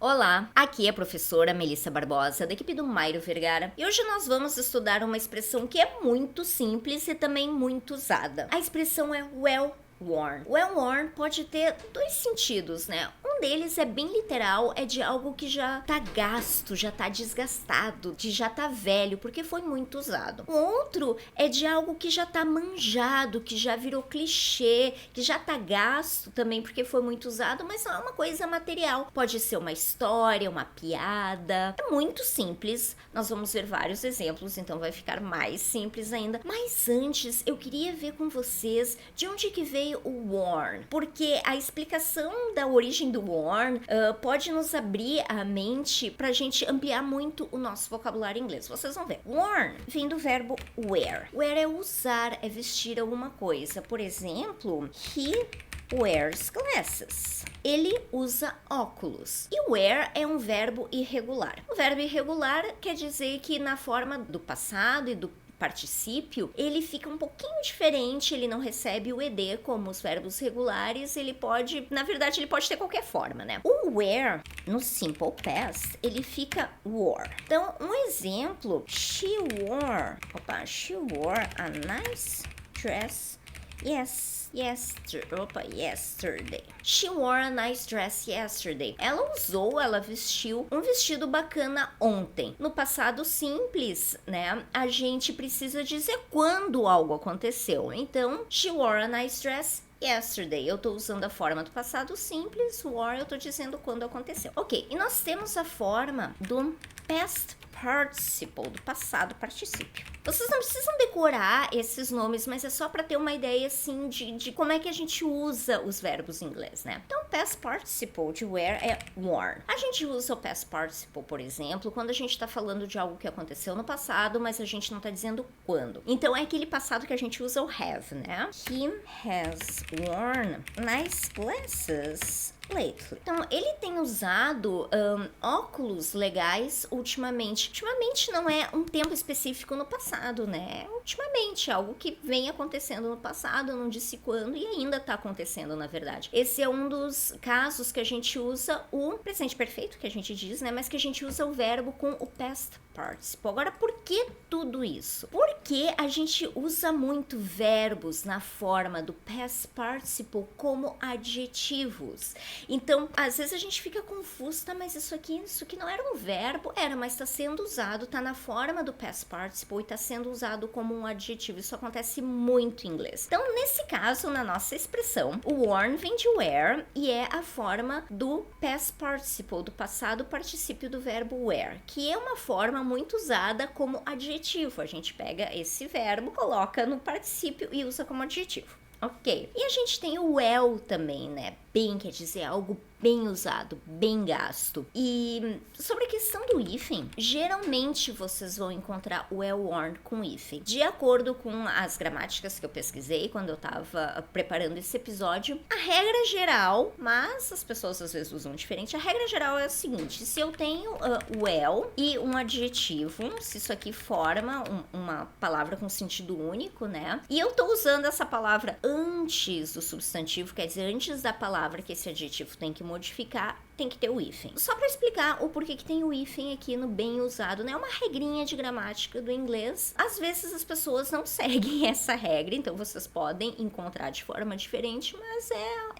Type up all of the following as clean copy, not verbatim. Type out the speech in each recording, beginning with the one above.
Olá, aqui é a professora Melissa Barbosa, da equipe do Mairo Vergara, e hoje nós vamos estudar uma expressão que é muito simples e também muito usada. A expressão é well worn. Well worn pode ter dois sentidos, né? Um deles é bem literal, é de algo que já tá gasto, já tá desgastado, que já tá velho, porque foi muito usado. O outro é de algo que já tá manjado, que já virou clichê, que já tá gasto também, porque foi muito usado, mas não é uma coisa material. Pode ser uma história, uma piada. É muito simples, nós vamos ver vários exemplos, então vai ficar mais simples ainda. Mas antes, eu queria ver com vocês de onde que veio o worn, porque a explicação da origem do worn pode nos abrir a mente pra gente ampliar muito o nosso vocabulário inglês. Vocês vão ver. Worn vem do verbo wear. Wear é usar, é vestir alguma coisa. Por exemplo, he wears glasses. Ele usa óculos. E wear é um verbo irregular. O verbo irregular quer dizer que na forma do passado e do particípio, ele fica um pouquinho diferente, ele não recebe o ed como os verbos regulares, ele pode, na verdade, ele pode ter qualquer forma, né? O wear, no simple past, ele fica wore. Então, um exemplo, she wore a nice dress yesterday. She wore a nice dress yesterday. Ela vestiu um vestido bacana ontem. No passado simples, né? A gente precisa dizer quando algo aconteceu. Então, she wore a nice dress yesterday. Eu tô usando a forma do passado simples, wore eu tô dizendo quando aconteceu. Ok, e nós temos a forma do past participle, do passado particípio. Vocês não precisam decorar esses nomes, mas é só para ter uma ideia assim de como é que a gente usa os verbos em inglês, né? Então, past participle de wear é worn. A gente usa o past participle, por exemplo, quando a gente tá falando de algo que aconteceu no passado, mas a gente não tá dizendo quando. Então, é aquele passado que a gente usa o have, né? He has worn nice glasses lately. Então, ele tem usado óculos legais ultimamente. Ultimamente não é um tempo específico no passado, né? Ultimamente, algo que vem acontecendo no passado, não disse quando, e ainda tá acontecendo, na verdade. Esse é um dos casos que a gente usa o presente perfeito, que a gente diz, né? Mas que a gente usa o verbo com o past participle. Agora, por que tudo isso? Porque a gente usa muito verbos na forma do past participle como adjetivos. Então, às vezes a gente fica confuso, tá, mas isso aqui não era um verbo? Era, mas está sendo usado, tá na forma do past participle e está sendo usado como um adjetivo. Isso acontece muito em inglês. Então, nesse caso, na nossa expressão, o worn vem de wear e é a forma do past participle, do passado particípio do verbo wear, que é uma forma muito usada como adjetivo. A gente pega esse verbo, coloca no particípio e usa como adjetivo. Ok. E a gente tem o well também, né? Bem quer dizer algo bem usado, bem gasto. E sobre a questão do hífen, geralmente vocês vão encontrar o well worn com hífen. De acordo com as gramáticas que eu pesquisei quando eu tava preparando esse episódio, a regra geral, mas as pessoas às vezes usam diferente, a regra geral é a seguinte: se eu tenho well e um adjetivo, se isso aqui forma uma palavra com sentido único, né? E eu tô usando essa palavra antes do substantivo, quer dizer, antes da palavra que esse adjetivo tem que modificar, tem que ter o hífen. Só para explicar o porquê que tem o hífen aqui no bem usado, né? É uma regrinha de gramática do inglês. Às vezes as pessoas não seguem essa regra, então vocês podem encontrar de forma diferente, mas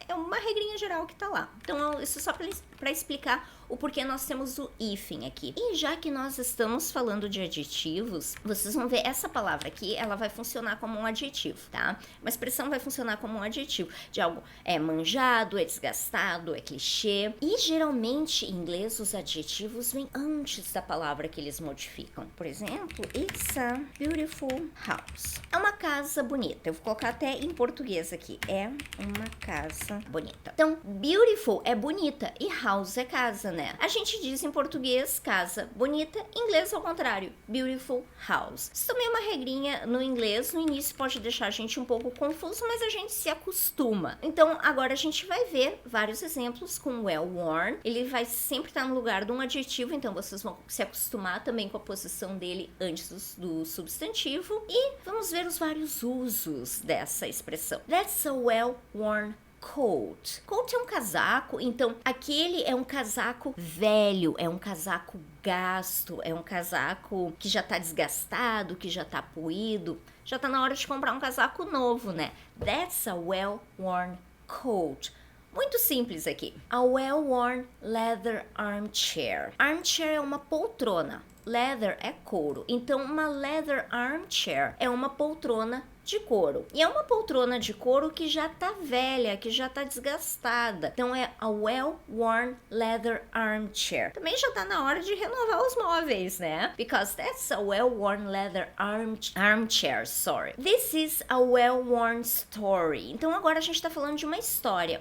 é uma regrinha geral que tá lá. Então, isso só para explicar o porquê nós temos o hífen aqui. E já que nós estamos falando de adjetivos, vocês vão ver essa palavra aqui, ela vai funcionar como um adjetivo, tá? Uma expressão vai funcionar como um adjetivo de algo manjado, é desgastado, é clichê. E geralmente em inglês os adjetivos vêm antes da palavra que eles modificam. Por exemplo, it's a beautiful house. É uma casa bonita. Eu vou colocar até em português aqui. É uma casa bonita. Então, beautiful é bonita e house é casa, né? A gente diz em português casa bonita, em inglês ao contrário, beautiful house. Isso também é uma regrinha no inglês, no início pode deixar a gente um pouco confuso, mas a gente se acostuma. Então, agora a gente vai ver vários exemplos com well worn. Ele vai sempre estar no lugar de um adjetivo, então vocês vão se acostumar também com a posição dele antes do substantivo. E vamos ver os vários usos dessa expressão. That's a well worn coat. Coat é um casaco, então aquele é um casaco velho, é um casaco gasto, é um casaco que já tá desgastado, que já tá poído, já tá na hora de comprar um casaco novo, né? That's a well-worn coat. Muito simples aqui. A well-worn leather armchair. Armchair é uma poltrona. Leather é couro. Então, uma leather armchair é uma poltrona de couro. E é uma poltrona de couro que já tá velha, que já tá desgastada. Então é a well-worn leather armchair. Também já tá na hora de renovar os móveis, né? Because that's a well-worn leather armchair, sorry. This is a well-worn story. Então agora a gente tá falando de uma história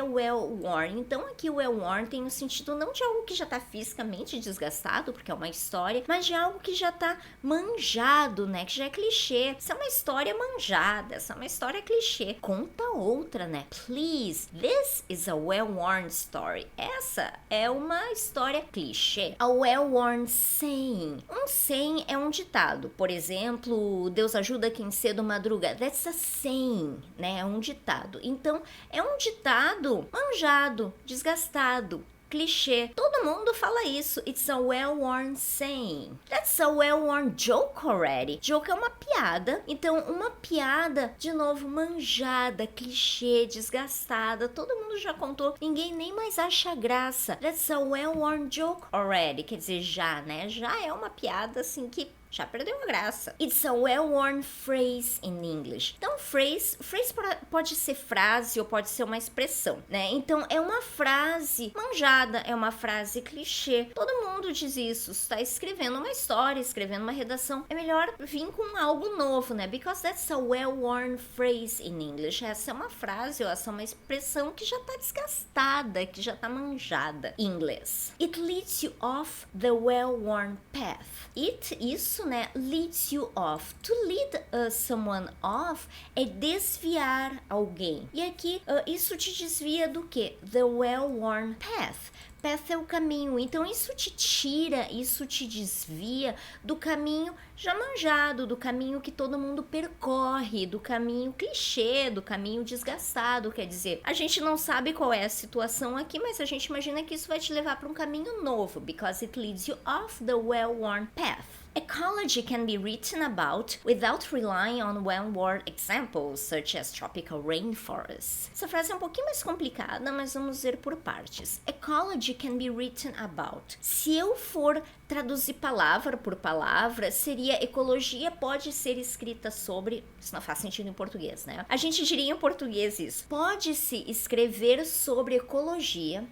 well-worn. Então aqui o well-worn tem o sentido não de algo que já tá fisicamente desgastado, porque é uma história, mas de algo que já tá manjado, né? Que já é clichê. Isso é uma história manjada, essa é uma história clichê. Conta outra, né? Please, this is a well-worn story. Essa é uma história clichê. A well-worn saying. Um saying é um ditado. Por exemplo, Deus ajuda quem cedo madruga. That's a saying, né? É um ditado. Então, é um ditado manjado, desgastado, clichê. Todo mundo fala isso. It's a well-worn saying. That's a well-worn joke already. Joke é uma piada. Então, uma piada, de novo, manjada, clichê, desgastada. Todo mundo já contou. Ninguém nem mais acha graça. That's a well-worn joke already. Quer dizer, já, né? Já é uma piada, assim, que já perdeu a graça. It's a well-worn phrase in English. Então, phrase pode ser frase ou pode ser uma expressão, né? Então, é uma frase manjada, é uma frase clichê. Todo mundo diz isso. Está escrevendo uma história, escrevendo uma redação. É melhor vir com algo novo, né? Because that's a well-worn phrase in English. Essa é uma frase ou essa é uma expressão que já está desgastada, que já está manjada em inglês. It leads you off the well-worn path. Isso, né, leads you off. To lead someone off é desviar alguém. E aqui, isso te desvia do quê? The well-worn path. Path é o caminho. Então, isso te tira, isso te desvia do caminho já manjado, do caminho que todo mundo percorre, do caminho clichê, do caminho desgastado. Quer dizer, a gente não sabe qual é a situação aqui, mas a gente imagina que isso vai te levar para um caminho novo, because it leads you off the well-worn path. Ecology can be written about without relying on well-worn examples, such as tropical rainforests. Essa frase é um pouquinho mais complicada, mas vamos ver por partes. Ecology can be written about. Se eu for traduzir palavra por palavra, seria ecologia pode ser escrita sobre... Isso não faz sentido em português, né? A gente diria em português isso. Pode-se escrever sobre ecologia,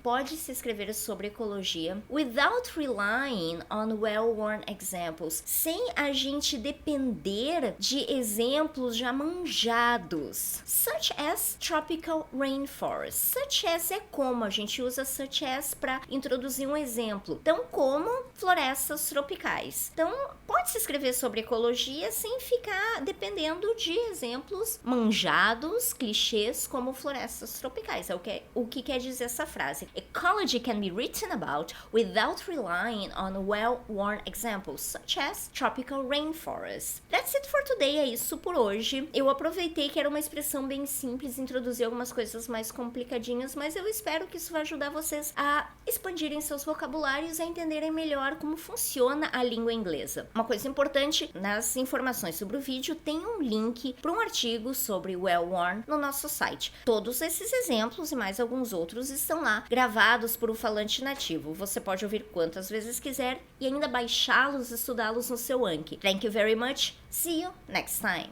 without relying on well-worn examples, sem a gente depender de exemplos já manjados. Such as tropical rainforest. Such as é como, a gente usa such as para introduzir um exemplo. Então, como florestas tropicais. Então, pode-se escrever sobre ecologia sem ficar dependendo de exemplos manjados, clichês, como florestas tropicais. É o que quer dizer essa frase. Ecology can be written about without relying on well-worn examples, such as tropical rainforest. That's it for today, é isso por hoje. Eu aproveitei que era uma expressão bem simples, introduzi algumas coisas mais complicadinhas, mas eu espero que isso vai ajudar vocês a expandirem seus vocabulários, a entenderem melhor como funciona a língua inglesa. Uma coisa importante, nas informações sobre o vídeo tem um link para um artigo sobre well-worn no nosso site. Todos esses exemplos e mais alguns outros estão lá, gravados por um falante nativo. Você pode ouvir quantas vezes quiser e ainda baixá-los e estudá-los no seu Anki. Thank you very much. See you next time.